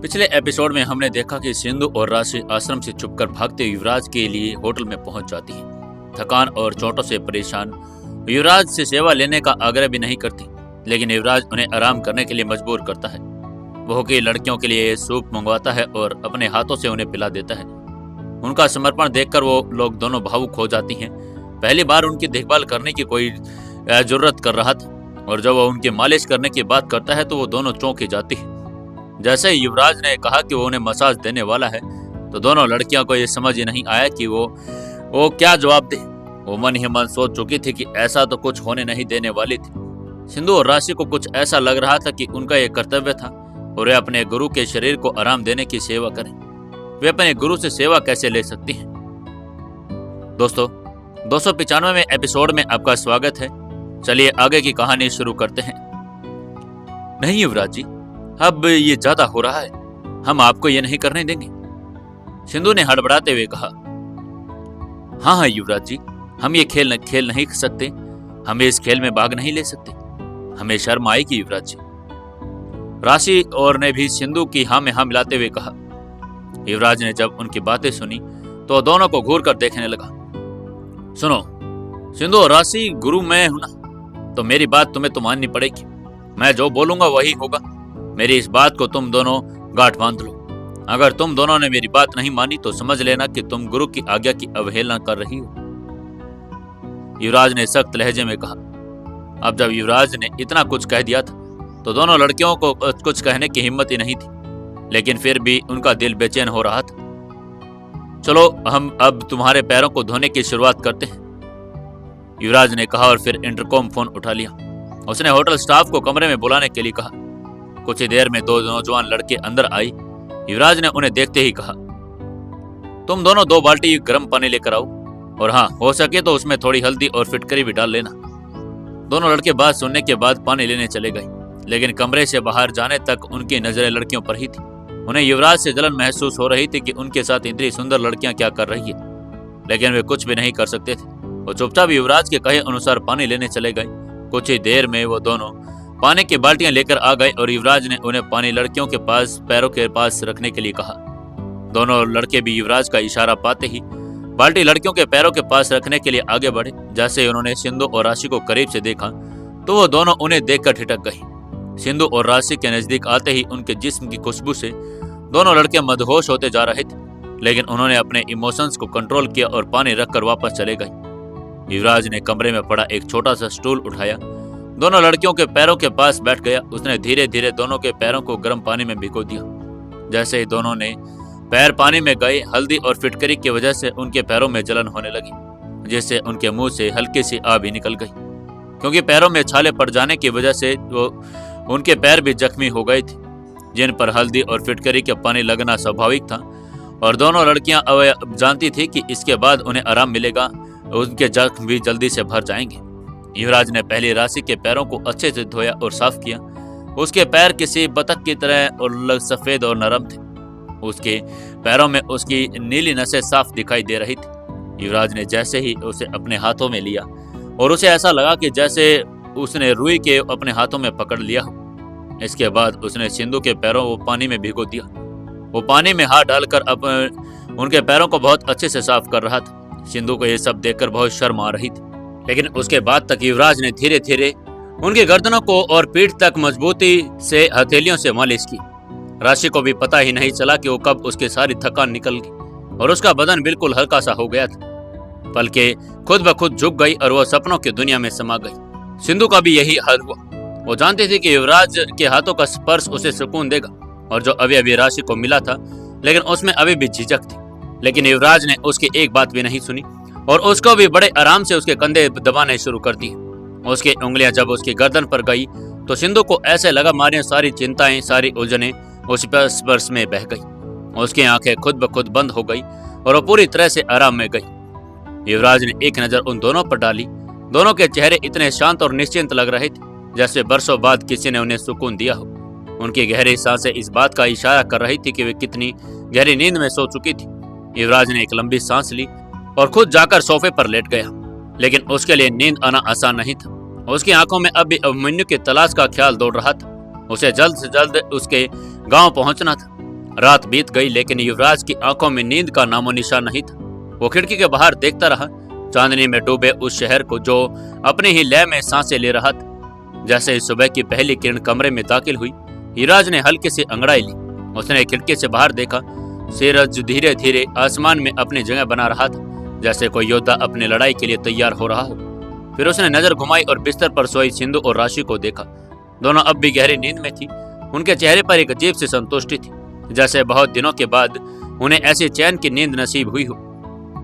पिछले एपिसोड में हमने देखा कि सिंधु और राशि आश्रम से छुपकर भागते युवराज के लिए होटल में पहुंच जाती हैं। थकान और चोटों से परेशान युवराज से सेवा लेने का आग्रह भी नहीं करती, लेकिन युवराज उन्हें आराम करने के लिए मजबूर करता है। वो की लड़कियों के लिए सूप मंगवाता है और अपने हाथों से उन्हें पिला देता है। उनका समर्पण देखकर वो लोग दोनों भावुक हो जाती हैं। पहली बार उनकी देखभाल करने की कोई जरूरत कर रहा था और जब वो उनकी मालिश करने की बात करता है तो वो दोनों चौंक जाती है। जैसे ही युवराज ने कहा कि वो उन्हें मसाज देने वाला है तो दोनों लड़कियों को ये समझ ही नहीं आया कि वो क्या जवाब दे। वो मन ही मन सोच चुकी थी कि ऐसा तो कुछ होने नहीं देने वाली थी। सिंधु और राशि को कुछ ऐसा लग रहा था कि उनका ये कर्तव्य था और वे अपने गुरु के शरीर को आराम देने की सेवा करें। वे अपने गुरु से सेवा कैसे ले सकती हैं? दोस्तों, 295वें एपिसोड में आपका स्वागत है। चलिए आगे की कहानी शुरू करते हैं। नहीं युवराज जी, अब ये ज्यादा हो रहा है, हम आपको ये नहीं करने देंगे, सिंधु ने हड़बड़ाते हुए कहा। हाँ युवराज जी, हम ये खेल नहीं सकते, हम इस खेल में भाग नहीं ले सकते, हमें शर्म आएगी युवराज जी। राशि और ने भी सिंधु की हाँ में हाँ मिलाते हुए कहा। युवराज ने जब उनकी बातें सुनी तो दोनों को घूर कर देखने लगा। सुनो सिंधु और राशि, गुरु मैं हूं ना, तो मेरी बात तुम्हें तो माननी पड़ेगी। मैं जो बोलूंगा वही होगा। मेरी इस बात को तुम दोनों गांठ बांध लो। अगर तुम दोनों ने मेरी बात नहीं मानी तो समझ लेना कि तुम गुरु की आज्ञा की अवहेलना कर रही हो, युवराज ने सख्त लहजे में कहा। अब जब युवराज ने इतना कुछ कह दिया था तो दोनों लड़कियों को कुछ कहने की हिम्मत ही नहीं थी, लेकिन फिर भी उनका दिल बेचैन हो रहा था। चलो हम अब तुम्हारे पैरों को धोने की शुरुआत करते हैं, युवराज ने कहा और फिर इंटरकॉम फोन उठा लिया। उसने होटल स्टाफ को कमरे में बुलाने के लिए कहा। कुछ ही देर में दो नौजवान लड़के अंदर आई। युवराज ने उन्हें देखते ही कहा, तुम दोनों 2 बाल्टी गर्म पानी लेकर आओ और हाँ, हो सके तो उसमें थोड़ी हल्दी और फिटकरी भी डाल लेना। दोनों लड़के बात सुनने के बाद पानी लेने चले गए, लेकिन कमरे से बाहर जाने तक उनकी नजरें लड़कियों पर ही थी। उन्हें युवराज से जलन महसूस हो रही थी कि उनके साथ इतनी सुंदर लड़कियां क्या कर रही है, लेकिन वे कुछ भी नहीं कर सकते थे। वो चुपचाप युवराज के कहे अनुसार पानी लेने चले गए। कुछ ही देर में वो दोनों पानी की बाल्टियां लेकर आ गए और युवराज ने उन्हें पानी लड़कियों के पास पैरों के पास रखने के लिए कहा। दोनों लड़के भी युवराज का इशारा पाते ही बाल्टी लड़कियों के पैरों के पास रखने के लिए आगे बढ़े। जैसे ही उन्होंने सिंधु और राशि को करीब से देखा तो वो दोनों उन्हें देखकर ठिठक गई। सिंधु और राशि के नजदीक आते ही उनके जिस्म की खुशबू से दोनों लड़के मदहोश होते जा रहे थे, लेकिन उन्होंने अपने इमोशंस को कंट्रोल किया और पानी रखकर वापस चले गए। युवराज ने कमरे में पड़ा एक छोटा सा स्टूल उठाया, दोनों लड़कियों के पैरों के पास बैठ गया। उसने धीरे धीरे दोनों के पैरों को गर्म पानी में भिगो दिया। जैसे ही दोनों ने पैर पानी में गए, हल्दी और फिटकरी की वजह से उनके पैरों में जलन होने लगी, जिससे उनके मुंह से हल्की सी आग भी निकल गई। क्योंकि पैरों में छाले पड़ जाने की वजह से वो उनके पैर भी जख्मी हो गए थे, जिन पर हल्दी और फिटकरी का पानी लगना स्वाभाविक था। और दोनों लड़कियां जानती थी कि इसके बाद उन्हें आराम मिलेगा, उनके जख्म भी जल्दी से भर जाएंगे। युवराज ने पहले राशि के पैरों को अच्छे से धोया और साफ किया। उसके पैर किसी बतख की तरह और सफेद और नरम थे। उसके पैरों में उसकी नीली नसें साफ दिखाई दे रही थी। युवराज ने जैसे ही उसे अपने हाथों में लिया और उसे ऐसा लगा कि जैसे उसने रुई के अपने हाथों में पकड़ लिया हो। इसके बाद उसने सिंधु के पैरों को पानी में भिगो दिया। वो पानी में हाथ डालकर उनके पैरों को बहुत अच्छे से साफ कर रहा था। सिंधु को यह सब देखकर बहुत शर्म आ रही थी, लेकिन उसके बाद तक युवराज ने धीरे धीरे उनके गर्दनों को और पीठ तक मजबूती से हथेलियों से मालिश की। राशि को भी पता ही नहीं चला कि वो कब उसकी सारी थकान निकल गई और उसका बदन बिल्कुल हल्का सा हो गया था। पलकें खुद ब खुद झुक गई और वह सपनों की दुनिया में समा गई। सिंधु का भी यही हाल हुआ। वो जानती थी कि युवराज के हाथों का स्पर्श उसे सुकून देगा, और जो अभी अभी राशि को मिला था, लेकिन उसमें अभी भी झिझक थी। लेकिन युवराज ने उसकी एक बात भी नहीं सुनी और उसको भी बड़े आराम से उसके कंधे दबाने शुरू कर दिए। उसकी उंगलियां जब उसकी गर्दन पर गई तो सिंधु को ऐसे लगा मारिया सारी चिंताएं, सारी उलझनें उस स्पर्श में बह गई। उसकी आंखें खुद ब खुद बंद हो गई और वो पूरी तरह से आराम में गई। युवराज ने एक नजर उन दोनों पर डाली। दोनों के चेहरे इतने शांत और निश्चिंत लग रहे थे जैसे बरसों बाद किसी ने उन्हें सुकून दिया हो। उनकी गहरी सांसें इस बात का इशारा कर रही थी कि वे कितनी गहरी नींद में सो चुकी थी। युवराज ने एक लंबी सांस ली और खुद जाकर सोफे पर लेट गया, लेकिन उसके लिए नींद आना आसान नहीं था। उसकी आंखों में अब भी अभिमन्यु की तलाश का ख्याल दौड़ रहा था। उसे जल्द से जल्द उसके गांव पहुंचना था। रात बीत गई लेकिन युवराज की आंखों में नींद का नामो निशान नहीं था। वो खिड़की के बाहर देखता रहा, चांदनी में डूबे उस शहर को जो अपनी ही लय में सांसें ले रहा था। जैसे ही सुबह की पहली किरण कमरे में दाखिल हुई, युवराज ने हल्के से अंगड़ाई ली। उसने खिड़की से बाहर देखा, सूरज धीरे धीरे आसमान में अपनी जगह बना रहा था, जैसे कोई योद्धा अपनी लड़ाई के लिए तैयार हो रहा हो। फिर उसने नजर घुमाई और बिस्तर पर सोई सिंधु और राशि को देखा। दोनों अब भी गहरी नींद में थी। उनके चेहरे पर एक अजीब सी संतुष्टि थी, जैसे बहुत दिनों के बाद उन्हें ऐसी चैन की नींद नसीब हुई हो।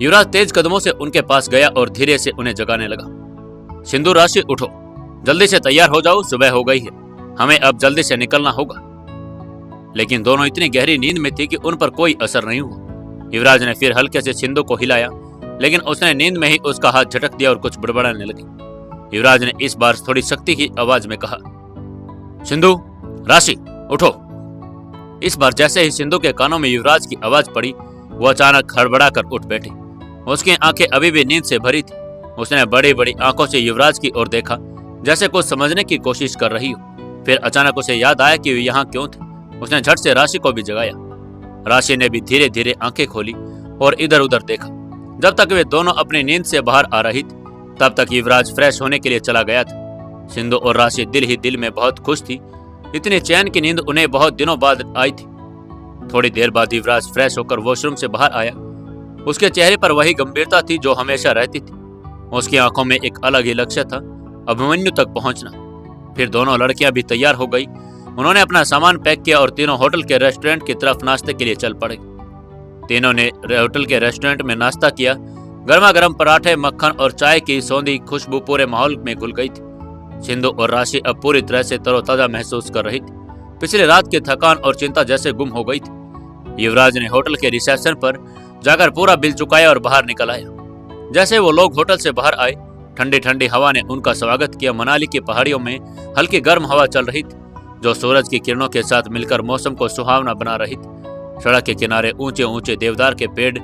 युवराज तेज कदमों से उनके पास गया और धीरे से उन्हें जगाने लगा। सिंधु, राशि, उठो, जल्दी से तैयार हो जाओ, सुबह हो गई है, हमें अब जल्दी से निकलना होगा। लेकिन दोनों इतनी गहरी नींद में थी कि उन पर कोई असर नहीं हुआ। युवराज ने फिर हल्के से सिंधु को हिलाया, लेकिन उसने नींद में ही उसका हाथ झटक दिया और कुछ बड़बड़ाने लगी। युवराज ने इस बार थोड़ी सख्ती की आवाज में कहा, सिंधु, राशि, उठो। इस बार जैसे ही सिंधु के कानों में युवराज की आवाज पड़ी, वो अचानक हड़बड़ा कर उठ बैठी। उसकी आंखें अभी भी नींद से भरी थी। उसने बड़ी बड़ी आंखों से युवराज की ओर देखा, जैसे कुछ समझने की कोशिश कर रही हो। फिर अचानक उसे याद आया कि वे यहाँ क्यों थे। उसने झट से राशि को भी जगाया। राशि ने भी धीरे धीरे आंखें खोली और इधर उधर देखा। जब तक वे दोनों अपनी नींद से बाहर आ रही थी, तब तक युवराज फ्रेश होने के लिए चला गया था। सिंधु और राशि दिल ही दिल में बहुत खुश थी। इतनी चैन की नींद उन्हें बहुत दिनों बाद आई थी। थोड़ी देर बाद युवराज फ्रेश होकर वॉशरूम से बाहर आया। उसके चेहरे पर वही गंभीरता थी जो हमेशा रहती थी। उसकी आंखों में एक अलग ही लक्ष्य था, अभिमन्यु तक पहुंचना। फिर दोनों लड़कियां भी तैयार हो गई। उन्होंने अपना सामान पैक किया और तीनों होटल के रेस्टोरेंट की तरफ नाश्ते के लिए चल पड़े। तीनों ने होटल के रेस्टोरेंट में नाश्ता किया। गर्मा गर्म पराठे, मक्खन और चाय की सौंधी खुशबू पूरे माहौल में घुल गई थी। सिंधु और राशि अब पूरी तरह से तरोताजा महसूस कर रही थी। पिछली रात की थकान और चिंता जैसे गुम हो गई थी। युवराज ने होटल के रिसेप्शन पर जाकर पूरा बिल चुकाया और बाहर निकल आया। जैसे वो लोग होटल से बाहर आए, ठंडी ठंडी हवा ने उनका स्वागत किया। मनाली की पहाड़ियों में हल्की गर्म हवा चल रही थी, जो सूरज की किरणों के साथ मिलकर मौसम को सुहावना बना रही थी। सड़क के किनारे ऊंचे ऊंचे देवदार के पेड़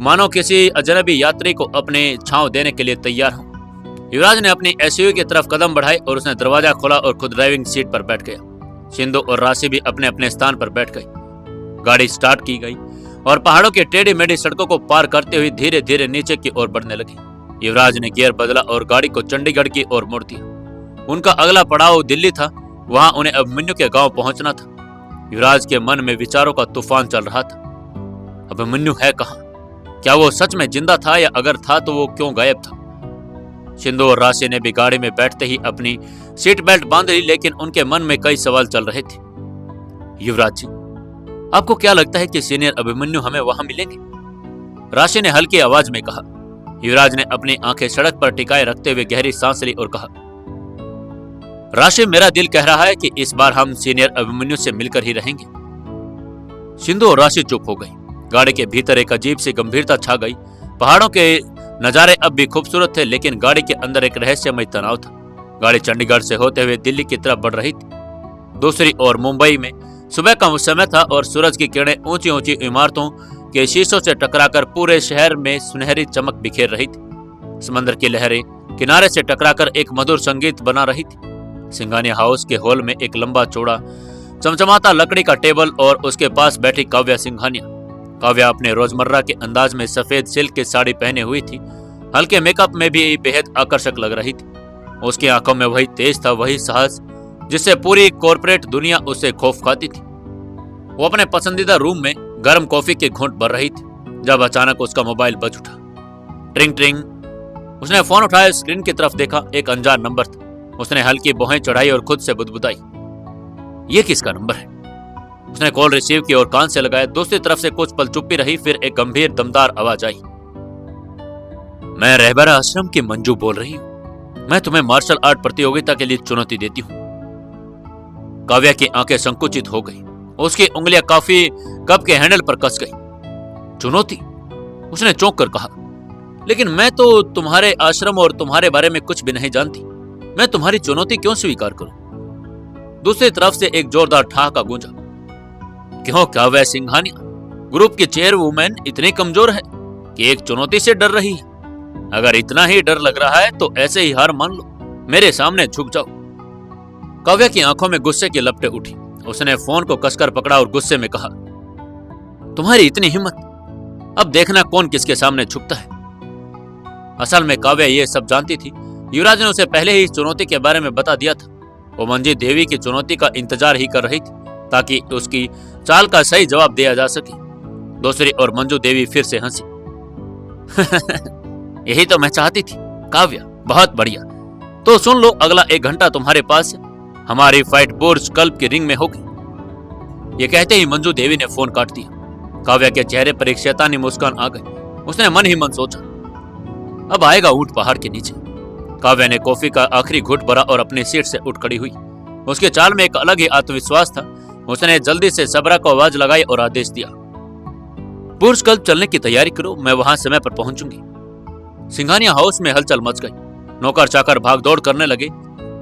मानो किसी अजनबी यात्री को अपने छांव देने के लिए तैयार हो। युवराज ने अपनी एसयूवी की तरफ कदम बढ़ाए और उसने दरवाजा खोला और खुद ड्राइविंग सीट पर बैठ गया। सिंधु और राशि भी अपने अपने स्थान पर बैठ गई। गाड़ी स्टार्ट की गई और पहाड़ों की टेढ़ी मेढ़ी सड़कों को पार करते हुए धीरे धीरे नीचे की ओर बढ़ने लगी। युवराज ने गियर बदला और गाड़ी को चंडीगढ़ की ओर मोड़ दिया। उनका अगला पड़ाव दिल्ली था। वहां उन्हें अभिमन्यु के गांव पहुंचना था। युवराज के मन में विचारों का तूफान चल रहा था। अभिमन्यु है कहां? क्या वो सच में जिंदा था, या अगर था तो वो क्यों गायब था? सिंधु और राशि ने भी गाड़ी में बैठते ही अपनी सीट बेल्ट बांध ली, लेकिन उनके मन में कई सवाल चल रहे थे। युवराज जी, आपको क्या लगता है कि सीनियर अभिमन्यु हमें वहां मिलेंगे? राशि ने हल्की आवाज में कहा। युवराज ने अपनी आंखें सड़क पर टिकाए रखते हुए गहरी सांस ली और कहा, राशि, मेरा दिल कह रहा है कि इस बार हम सीनियर अभिमन्यु से मिलकर ही रहेंगे। सिंधु और राशि चुप हो गई। गाड़ी के भीतर एक अजीब सी गंभीरता छा गई। पहाड़ों के नजारे अब भी खूबसूरत थे, लेकिन गाड़ी के अंदर एक रहस्यमय तनाव था। गाड़ी चंडीगढ़ से होते हुए दिल्ली की तरफ बढ़ रही थी। दूसरी ओर मुंबई में सुबह का समय था और सूरज की किरणें ऊंची ऊंची इमारतों के शीशों से टकराकर पूरे शहर में सुनहरी चमक बिखेर रही थी। समंदर की लहरें किनारे से टकराकर एक मधुर संगीत बना रही थी। सिंघानिया हाउस के हॉल में एक लंबा चौड़ा चमचमाता लकड़ी का टेबल और उसके पास बैठी काव्या सिंघानिया। काव्या अपने रोजमर्रा के अंदाज में सफेद सिल्क की साड़ी पहने हुई थी। हल्के मेकअप में भी बेहद आकर्षक लग रही थी। उसकी आंखों में वही तेज था, वही साहस जिससे पूरी कॉर्पोरेट दुनिया उससे खौफ खाती थी। वो अपने पसंदीदा रूम में गर्म कॉफी के घूंट भर रही थी जब अचानक उसका मोबाइल बज उठा। ट्रिंग ट्रिंग। उसने फोन उठाया, स्क्रीन की तरफ देखा। एक अनजान नंबर था। उसने हल्की भौहें चढ़ाई और खुद से बुदबुदाई, ये किसका नंबर है? उसने कॉल रिसीव की और कान से लगाया। दूसरी तरफ से कुछ पल चुप्पी रही, फिर एक गंभीर दमदार आवाज आई, मैं रहबरा आश्रम की मंजू बोल रही हूं। मैं तुम्हें मार्शल आर्ट प्रतियोगिता के लिए चुनौती देती हूं। काव्या की आंखें संकुचित हो गई। उसकी उंगलियां काफी कप के हैंडल पर कस गई। चुनौती? उसने चौंक कर कहा, लेकिन मैं तो तुम्हारे आश्रम और तुम्हारे बारे में कुछ भी नहीं जानती। मैं तुम्हारी चुनौती क्यों स्वीकार करूं? दूसरी तरफ से एक जोरदार ठहाका गूंजा। क्यों काव्या सिंघानिया, ग्रुप की चेयरवुमैन इतनी कमजोर है कि एक चुनौती से डर रही है? अगर इतना ही डर लग रहा है तो ऐसे ही हार मान लो, मेरे सामने झुक जाओ। काव्या की आंखों में गुस्से की लपटें उठी। उसने फोन को कसकर पकड़ा और गुस्से में कहा, तुम्हारी इतनी हिम्मत, अब देखना कौन किसके सामने झुकता है। असल में काव्या ये सब जानती थी। युवराज ने उसे पहले ही इस चुनौती के बारे में बता दिया था। वो मंजी देवी की चुनौती का इंतजार ही कर रही थी ताकि उसकी चाल का सही जवाब दिया जा सके। दूसरी ओर मंजू देवी फिर से हंसी। यही तो मैं चाहती थी काव्या, बहुत बढ़िया। तो सुन लो, अगला 1 घंटा तुम्हारे पास है। हमारी फाइट बुर्ज कल्ब की रिंग में होगी। ये कहते ही मंजू देवी ने फोन काट दिया। काव्या के चेहरे पर एक शैतानी मुस्कान आ गई। उसने मन ही मन सोचा, अब आएगा ऊंट पहाड़ के नीचे। काव्या ने कॉफी का आखिरी घुट भरा और अपनी सीट से उठ खड़ी हुई। उसके चाल में एक अलग ही आत्मविश्वास था। उसने जल्दी से सबरा को आवाज लगाई और आदेश दिया, बुर्ज कल्ब चलने की तैयारी करो, मैं वहां समय पर पहुंचूंगी। सिंघानिया हाउस में हलचल मच गई। नौकर चाकर भाग दौड़ करने लगे।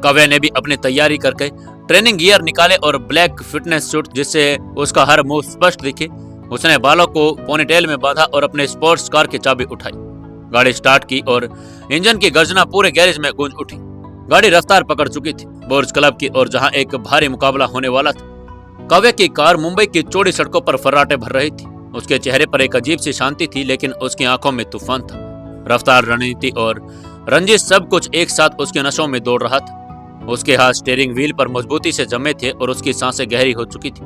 काव्या ने भी अपनी तैयारी करके ट्रेनिंग गियर निकाले और ब्लैक फिटनेस सूट जिससे उसका हर मुंह स्पष्ट दिखे। उसने बालों को पोनीटेल में बांधा और अपने स्पोर्ट्स कार की चाबी उठाई। गाड़ी स्टार्ट की और इंजन की गर्जना पूरे गैरेज में गूंज उठी। गाड़ी रफ्तार पकड़ चुकी थी बुर्ज क्लब की और जहां एक भारी मुकाबला होने वाला था। काव्या की कार मुंबई की चौड़ी सड़कों पर फर्राटे भर रही थी। उसके चेहरे पर एक अजीब सी शांति थी, लेकिन उसकी आंखों में तूफान था। रफ्तार, रणनीति और रंजिश सब कुछ एक साथ उसके नशों में दौड़ रहा था। उसके हाथ स्टीयरिंग व्हील पर मजबूती से जमे थे और उसकी सांसें गहरी हो चुकी थी।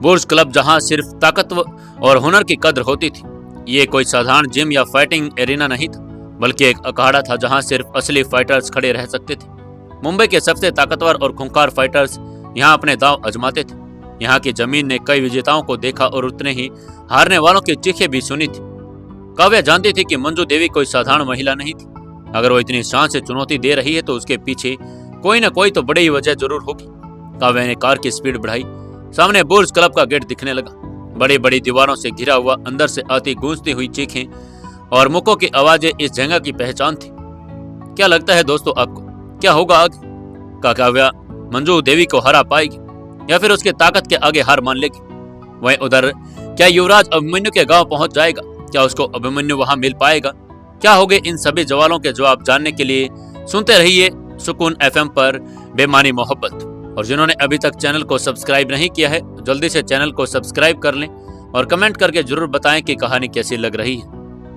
बुर्ज क्लब जहां सिर्फ ताकत और हुनर की कद्र होती थी, ये कोई साधारण जिम या फाइटिंग एरिना नहीं था, बल्कि एक अखाड़ा था जहां सिर्फ असली फाइटर्स खड़े रह सकते थे। मुंबई के सबसे ताकतवर और खूंखार फाइटर्स यहाँ अपने दांव आजमाते थे। यहाँ की जमीन ने कई विजेताओं को देखा और उतने ही हारने वालों की चीखें भी सुनी थी। काव्या जानती थी कि मंजू देवी कोई साधारण महिला नहीं थी। अगर वो इतनी शान से चुनौती दे रही है तो उसके पीछे कोई न कोई तो बड़ी वजह जरूर होगी। काव्या ने कार की स्पीड बढ़ाई। सामने बुर्ज क्लब का गेट दिखने लगा। बड़ी बड़ी दीवारों से घिरा हुआ, अंदर से आती गूंजती हुई चीखें और मुक्कों की आवाजें इस जगह की पहचान थी। क्या लगता है दोस्तों आपको, क्या होगा आगे? क्या काव्या मंजू देवी को हरा पाएगी या फिर उसके ताकत के आगे हार मान लेगी? वहीं उधर क्या युवराज अभिमन्यु के गांव पहुंच जाएगा? क्या उसको अभिमन्यु वहां मिल पाएगा? क्या होंगे इन सभी सवालों के जवाब जानने के लिए सुनते रहिए सुकून FM पर बेमानी मोहब्बत। और जिन्होंने अभी तक चैनल को सब्सक्राइब नहीं किया है, जल्दी से चैनल को सब्सक्राइब कर लें और कमेंट करके जरूर बताएं कि कहानी कैसी लग रही है।